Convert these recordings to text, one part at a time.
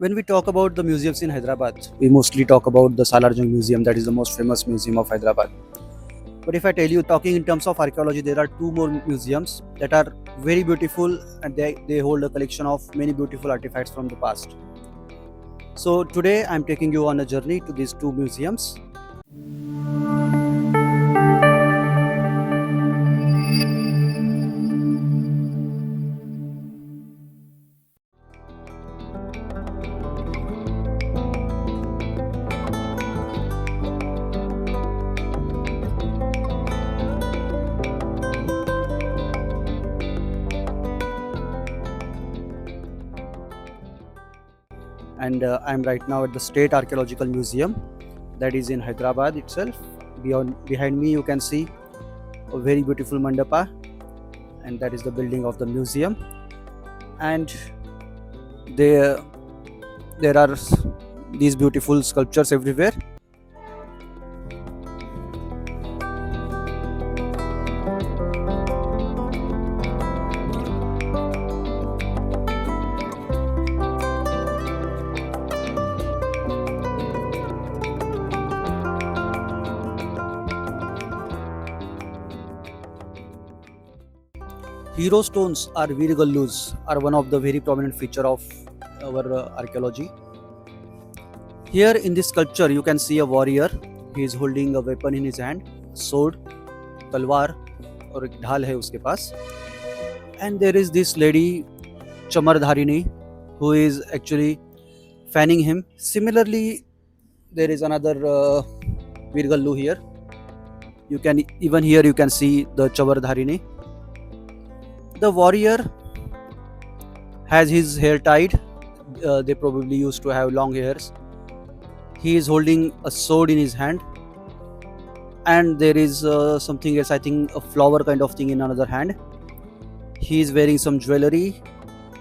When we talk about the museums in Hyderabad, we mostly talk about the Salar Jung Museum, that is the most famous museum of Hyderabad. But if I tell you, talking in terms of archaeology, there are two more museums that are very beautiful and they hold a collection of many beautiful artifacts from the past. So today I'm taking you on a journey to these two museums. And I'm right now at the State Archaeological Museum that is in Hyderabad itself. Behind me you can see a very beautiful mandapa, and that is the building of the museum. And there there are these beautiful sculptures everywhere. Hero stones or virgallus are one of the very prominent feature of our archaeology. Here in this sculpture you can see a warrior. He is holding a weapon in his hand, sword, तलवार और एक ढाल है उसके पास. And there is this lady Chamardharini who is actually fanning him. Similarly, there is another virgallu here. You can see the Chamardharini. The warrior has his hair tied. They probably used to have long hairs. He is holding a sword in his hand, and there is something else, I think a flower kind of thing in another hand. He is wearing some jewelry,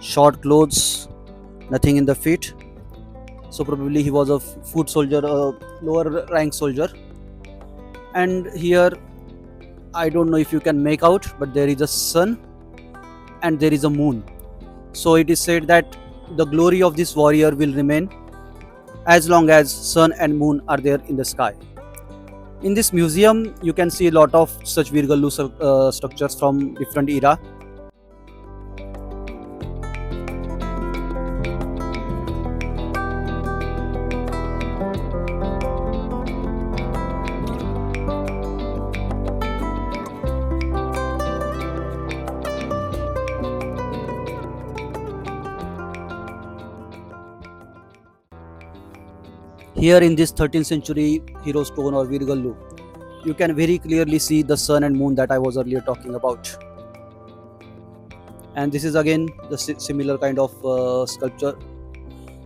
short clothes, nothing in the feet. So probably he was a foot soldier, a lower rank soldier. And here, I don't know if you can make out, but there is a sun and there is a moon. So it is said that the glory of this warrior will remain as long as sun and moon are there in the sky. In this museum, you can see a lot of such virgallu structures from different era. Here in this 13th century hero stone or virgallu, you can very clearly see the sun and moon that I was earlier talking about. And this is again the similar kind of sculpture,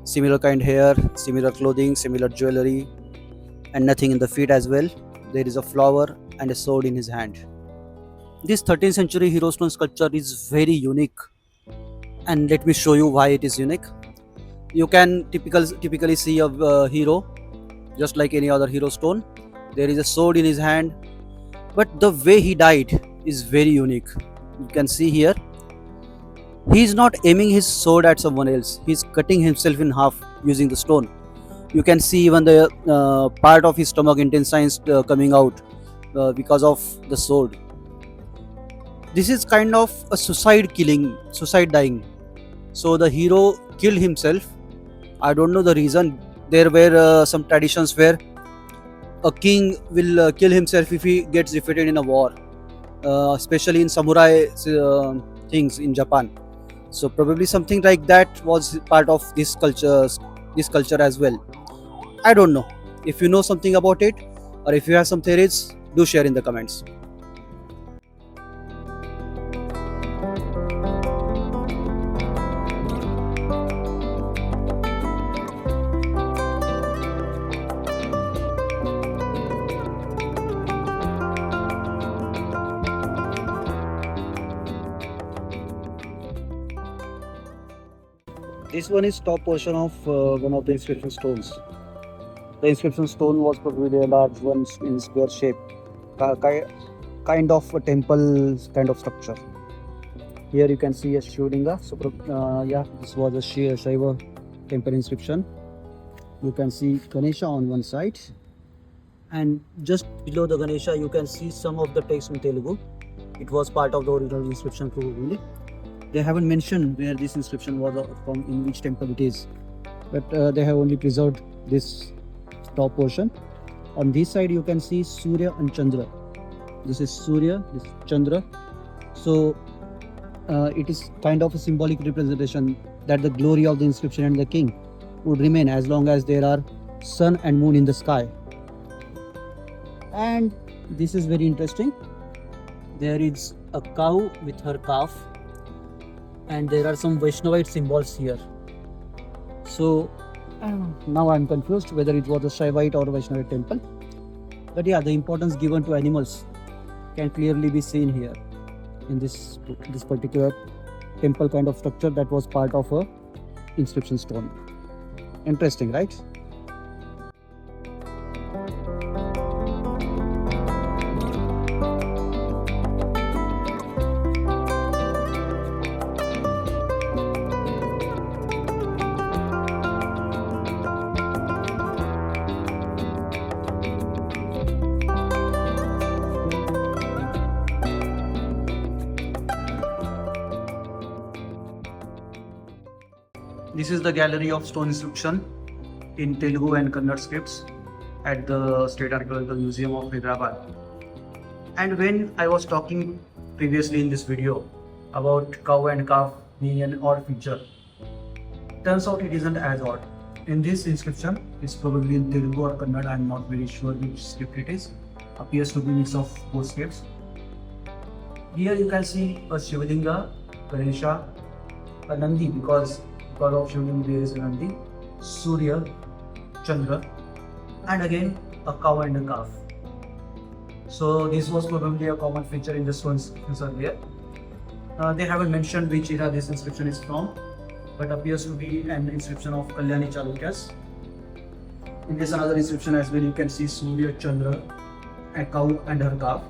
similar kind hair, similar clothing, similar jewelry, and nothing in the feet as well. There is a flower and a sword in his hand. This 13th century hero stone sculpture is very unique, and let me show you why it is unique. You can typically see a hero just like any other hero stone. There is a sword in his hand, but the way he died is very unique. You can see here, he is not aiming his sword at someone else. He is cutting himself in half using the stone. You can see even the part of his stomach intestines coming out because of the sword. This is kind of a suicide dying. So the hero killed himself. I don't know the reason. There were some traditions where a king will kill himself if he gets defeated in a war, especially in samurai things in Japan. So probably something like that was part of this culture as well. I don't know. If you know something about it, or if you have some theories, do share in the comments. This one is top portion of one of the inscription stones. The inscription stone was probably a large one in square shape, kind of a temple kind of structure. Here you can see a Shivlinga. So, yeah, this was a Shaiva temple inscription. You can see Ganesha on one side, and just below the Ganesha you can see some of the text in Telugu. It was part of the original inscription probably. They haven't mentioned where this inscription was from, in which temple it is, but they have only preserved this top portion. On this side you can see Surya and Chandra. This is Surya, this is Chandra. So it is kind of a symbolic representation that the glory of the inscription and the king would remain as long as there are sun and moon in the sky. And this is very interesting. There is a cow with her calf, and there are some Vaishnavite symbols here. So now I'm confused whether it was a Shaivite or a Vaishnavite temple. But yeah, the importance given to animals can clearly be seen here in this particular temple kind of structure that was part of a inscription stone. Interesting, right? This is the gallery of stone inscription in Telugu and Kannada scripts at the State Archaeological Museum of Hyderabad. And when I was talking previously in this video about cow and calf being an odd feature, turns out it isn't as odd. In this inscription, it's probably in Telugu or Kannada, I'm not very sure which script it is. Appears to be a mix of both scripts. Here you can see a Shivalinga, Ganesha, a Nandi because of Shivalinga there is a Nandi, Surya, Chandra, and again a cow and a calf. So this was probably a common feature in the stone inscriptions earlier. They haven't mentioned which era this inscription is from, but appears to be an inscription of Kalyani Chalukyas. In this another inscription as well, you can see Surya, Chandra, a cow and her calf.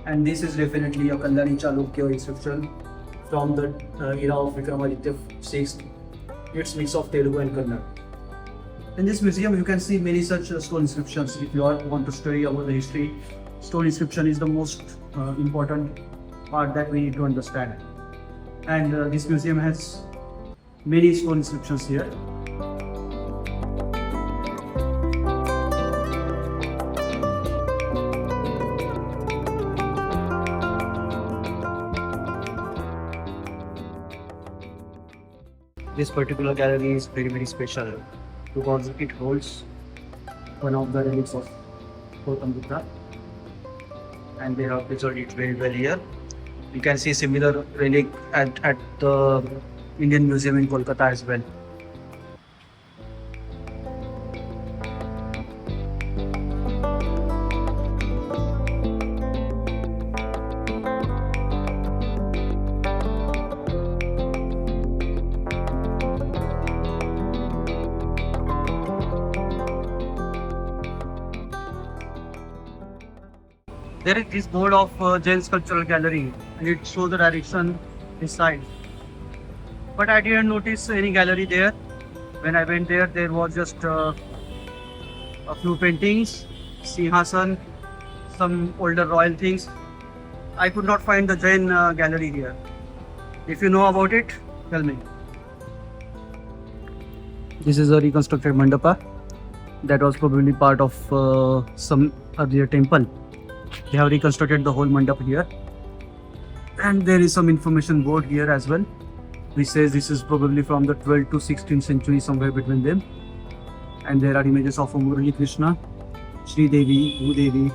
And this is definitely a Kalyani Chalukya inscription from the era of Vikramaditya VI. It's mix of Telugu and Kannada. In this museum, you can see many such stone inscriptions. If you want to study about the history, stone inscription is the most important part that we need to understand. And this museum has many stone inscriptions here. This particular gallery is very special because it holds one of the relics of Gautam Buddha, and they have preserved it very well here. You can see similar relic at the Indian Museum in Kolkata as well. There is this board of Jain Sculptural Gallery, and it shows the direction this side. But I didn't notice any gallery there. When I went there, there was just a few paintings, Sinhasan, some older royal things. I could not find the Jain gallery here. If you know about it, tell me. This is a reconstructed mandapa that was probably part of some earlier temple. They have reconstructed the whole mandap here, and there is some information board here as well, which says this is probably from the 12th to 16th century, somewhere between them. And there are images of Murali Krishna, Sri Devi, Bhudevi,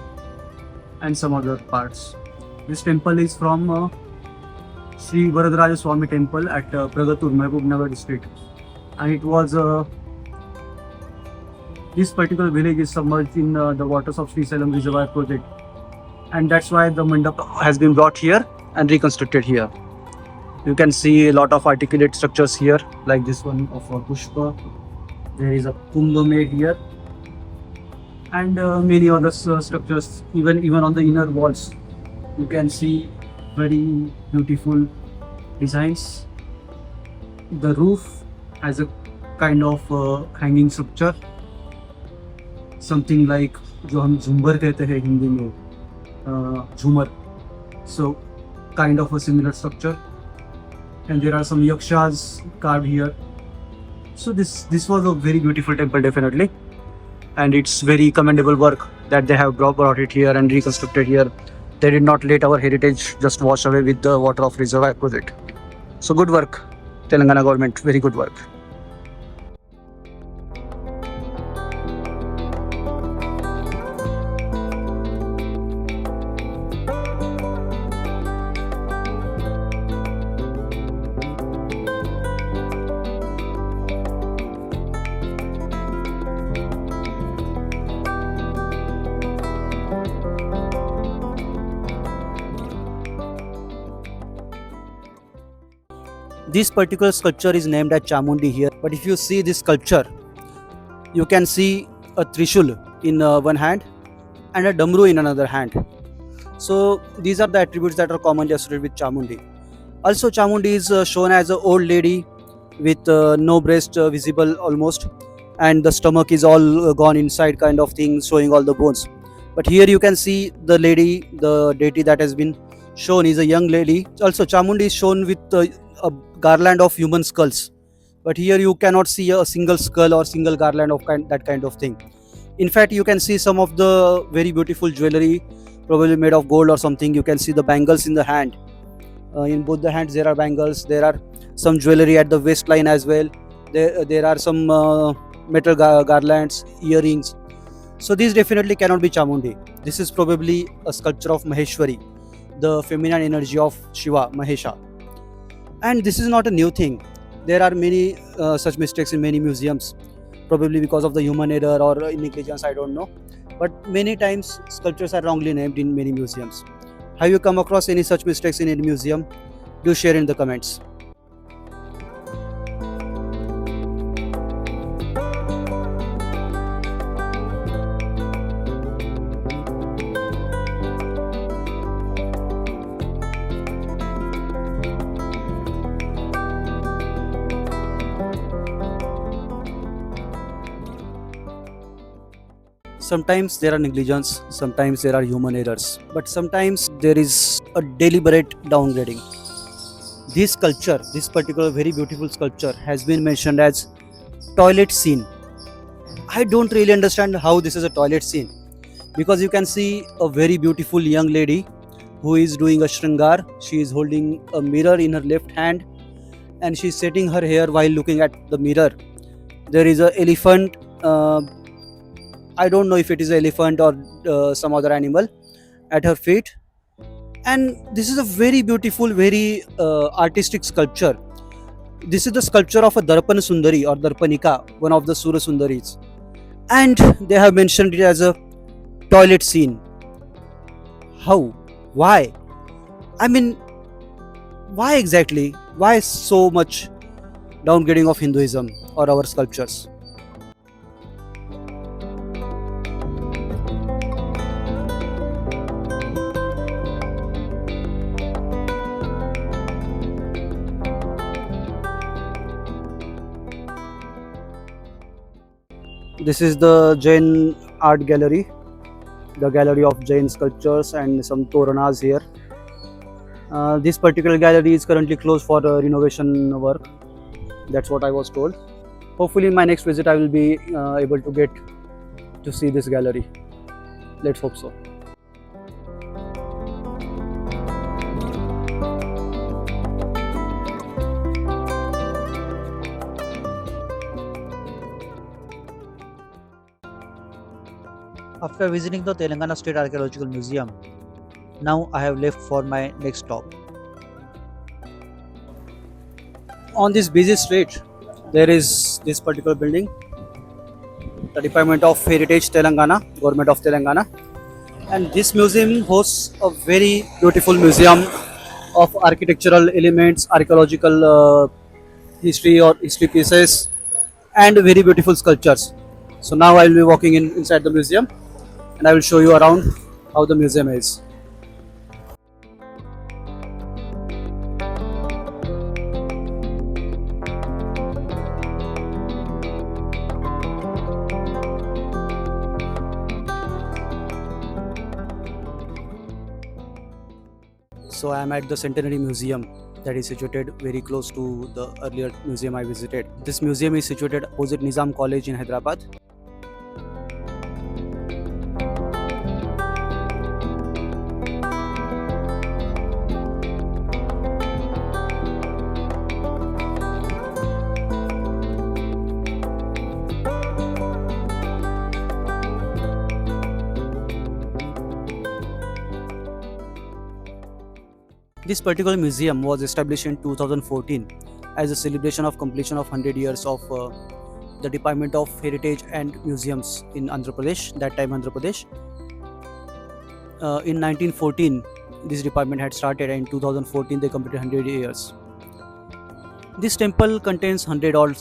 and some other parts. This temple is from Sri Varadaraja Swami temple at Pragatur, Mahbubnagar district, and it was this particular village is submerged in the waters of Sri Salem Reservoir project. And that's why the mandap has been brought here and reconstructed here. You can see a lot of articulate structures here, like this one of a Pushpa. There is a Kumbh made here, and many other structures. Even on the inner walls, you can see very beautiful designs. The roof has a kind of hanging structure, something like जो हम झूमर कहते हैं हिंदी में, झूमर. So kind of a similar structure, and there are some yakshas carved here. So this was a very beautiful temple, definitely, and it's very commendable work that they have brought it here and reconstructed here. They did not let our heritage just wash away with the water of reservoir project. So good work, Telangana government, very good work. This particular sculpture is named as Chamundi here, but if you see this sculpture, you can see a trishul in one hand and a damru in another hand. So these are the attributes that are commonly associated with Chamundi. Also, Chamundi is shown as an old lady with no breast visible almost, and the stomach is all gone inside, kind of thing, showing all the bones. But here you can see the lady, the deity that has been shown is a young lady. Also, Chamundi is shown with a garland of human skulls, but here you cannot see a single skull or single garland of that kind of thing. In fact, you can see some of the very beautiful jewelry, probably made of gold or something. You can see the bangles in the hand. In both the hands there are bangles. There are some jewelry at the waistline as well. There are some metal garlands, earrings. So these definitely cannot be Chamundi. This is probably a sculpture of Maheshwari, the feminine energy of Shiva, Mahesha. And this is not a new thing. There are many such mistakes in many museums, probably because of the human error or negligence, I don't know. But many times sculptures are wrongly named in many museums. Have you come across any such mistakes in any museum? Do share in the comments. Sometimes there are negligence, sometimes there are human errors, but sometimes there is a deliberate downgrading. This sculpture, this particular very beautiful sculpture, has been mentioned as toilet scene. I don't really understand how this is a toilet scene, because you can see a very beautiful young lady who is doing a shringar. She is holding a mirror in her left hand and she is setting her hair while looking at the mirror. There is an elephant. I don't know if it is an elephant or some other animal at her feet. And this is a very beautiful, very artistic sculpture. This is the sculpture of a Darpan Sundari or Darpanika, one of the Sura Sundaris. And they have mentioned it as a toilet scene. How? Why? I mean, why exactly? Why so much downgrading of Hinduism or our sculptures? This is the Jain art gallery, the gallery of Jain sculptures and some Toranas here. This particular gallery is currently closed for renovation work. That's what I was told. Hopefully in my next visit I will be able to get to see this gallery. Let's hope so. After visiting the Telangana State Archaeological Museum, now I have left for my next stop. On this busy street, there is this particular building, the Department of Heritage Telangana, Government of Telangana. And this museum hosts a very beautiful museum of architectural elements, archaeological history or history pieces, and very beautiful sculptures. So now I will be walking inside the museum and I will show you around how the museum is. So I am at the Centenary Museum that is situated very close to the earlier museum I visited. This museum is situated opposite Nizam College in Hyderabad. This particular museum was established in 2014 as a celebration of completion of 100 years of the Department of Heritage and Museums in Andhra Pradesh, that time Andhra Pradesh. In 1914, this department had started, and in 2014 they completed 100 years. This temple contains 100 around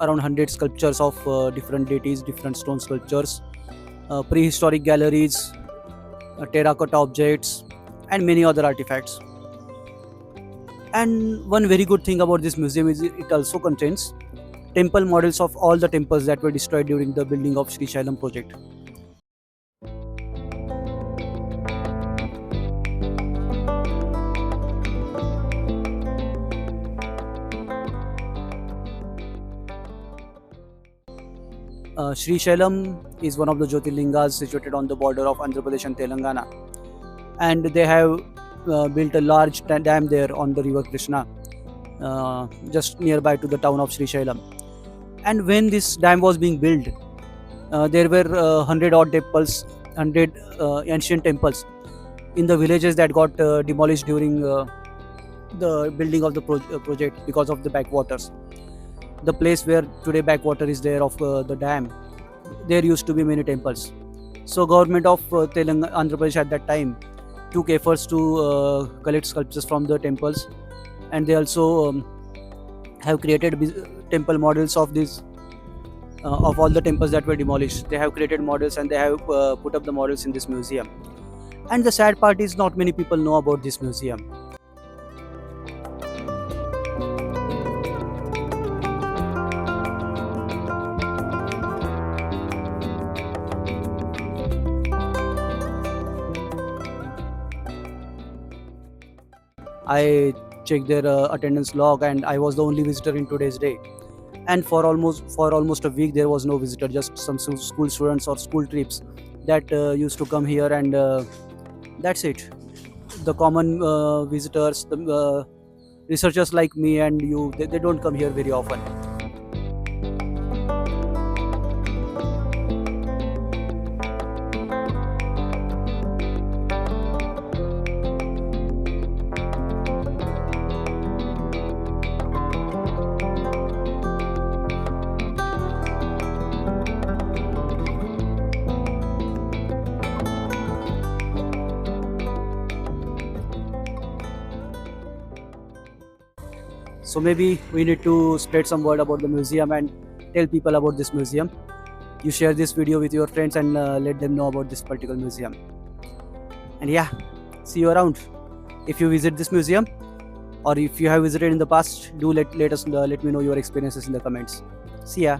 100 sculptures of different deities, different stone sculptures, prehistoric galleries, terracotta objects, and many other artifacts. And one very good thing about this museum is it also contains temple models of all the temples that were destroyed during the building of Sri Shailam project. Sri Shailam is one of the Jyotirlingas situated on the border of Andhra Pradesh and Telangana, and they have built a large dam there on the river Krishna, just nearby to the town of Sri Shailam. And when this dam was being built, there were 100 odd temples, 100 ancient temples in the villages that got demolished during the building of the project because of the backwaters. The place where today backwater is there of the dam, there used to be many temples. So government of Andhra Pradesh at that time took efforts to collect sculptures from the temples, and they also have created temple models of these of all the temples that were demolished. They have created models, and they have put up the models in this museum. And the sad part is not many people know about this museum. I checked their attendance log, and I was the only visitor in today's day. And for almost a week, there was no visitor, just some school students or school trips that used to come here, and that's it. The common visitors, the researchers like me and you, they don't come here very often. So maybe we need to spread some word about the museum and tell people about this museum. You share this video with your friends and let them know about this particular museum. And yeah, see you around. If you visit this museum, or if you have visited in the past, do let me know your experiences in the comments. See ya.